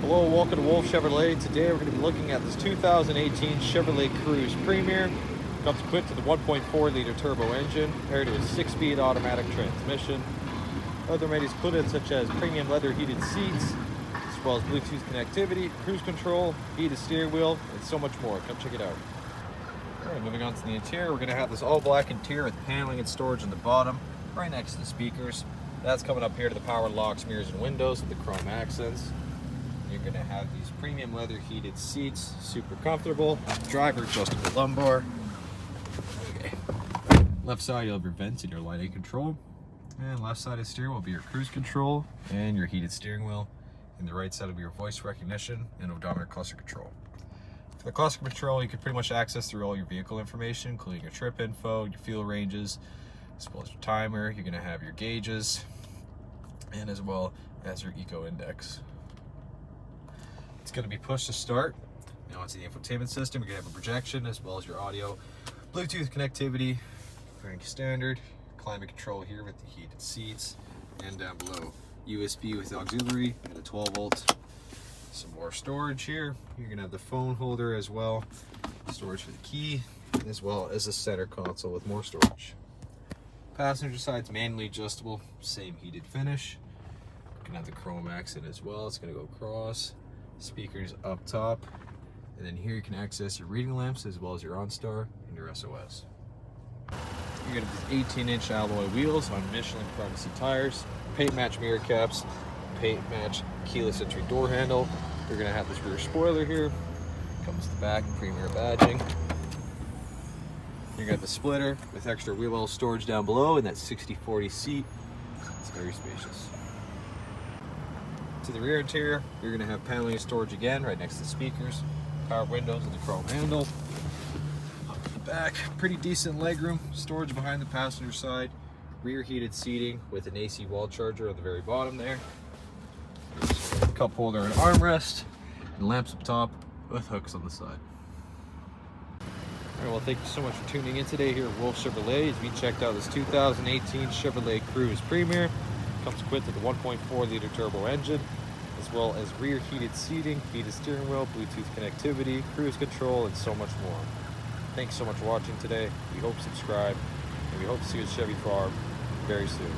Hello, welcome to Wolfe Chevrolet. Today we're going to be looking at this 2018 Chevrolet Cruze Premier. Comes equipped with a 1.4 liter turbo engine paired to a 6-speed automatic transmission. Other amenities included such as premium leather heated seats, as well as Bluetooth connectivity, cruise control, heated steering wheel, and so much more. Come check it out. Alright, moving on to the interior, we're going to have this all black interior with paneling and storage on the bottom, right next to the speakers. That's coming up here to the power locks, mirrors, and windows with the chrome accents. You're going to have these premium leather heated seats, super comfortable, driver adjustable lumbar. Okay. Left side you'll have your vents and your lighting control, and left side of the steering will be your cruise control and your heated steering wheel, and the right side will be your voice recognition and odometer cluster control. For the cluster control, you can pretty much access through all your vehicle information, including your trip info, your fuel ranges, as well as your timer. You're going to have your gauges, and as well as your eco index. It's going to be push to start. Now onto the infotainment system, you're going to have a projection as well as your audio, Bluetooth connectivity, crank standard, climate control here with the heated seats, and down below USB with auxiliary and a 12 volt. Some more storage here. You're going to have the phone holder as well, storage for the key, as well as a center console with more storage. Passenger side's manually adjustable, same heated finish. You can have the chrome accent as well. It's going to go across. Speakers up top, and then here you can access your reading lamps as well as your OnStar and your SOS. You're going to have 18-inch alloy wheels on Michelin privacy tires, paint match mirror caps, paint match keyless entry door handle. You're going to have this rear spoiler here, comes to the back, premier badging. You got the splitter with extra wheel well storage down below, and that 60/40 seat. It's very spacious. To the rear interior, you're going to have paneling and storage again right next to the speakers, power windows and the chrome handle. Up to the back, pretty decent legroom, storage behind the passenger side, rear heated seating with an AC wall charger on the very bottom there. Cup holder and armrest, and lamps up top with hooks on the side. Alright, well, thank you so much for tuning in today here at Wolfe Chevrolet as we checked out this 2018 Chevrolet Cruze Premier. Comes equipped with a 1.4 liter turbo engine, as well as rear heated seating, heated steering wheel, Bluetooth connectivity, cruise control, and so much more. Thanks so much for watching today. We hope you subscribe, and we hope to see you at Chevy Farm very soon.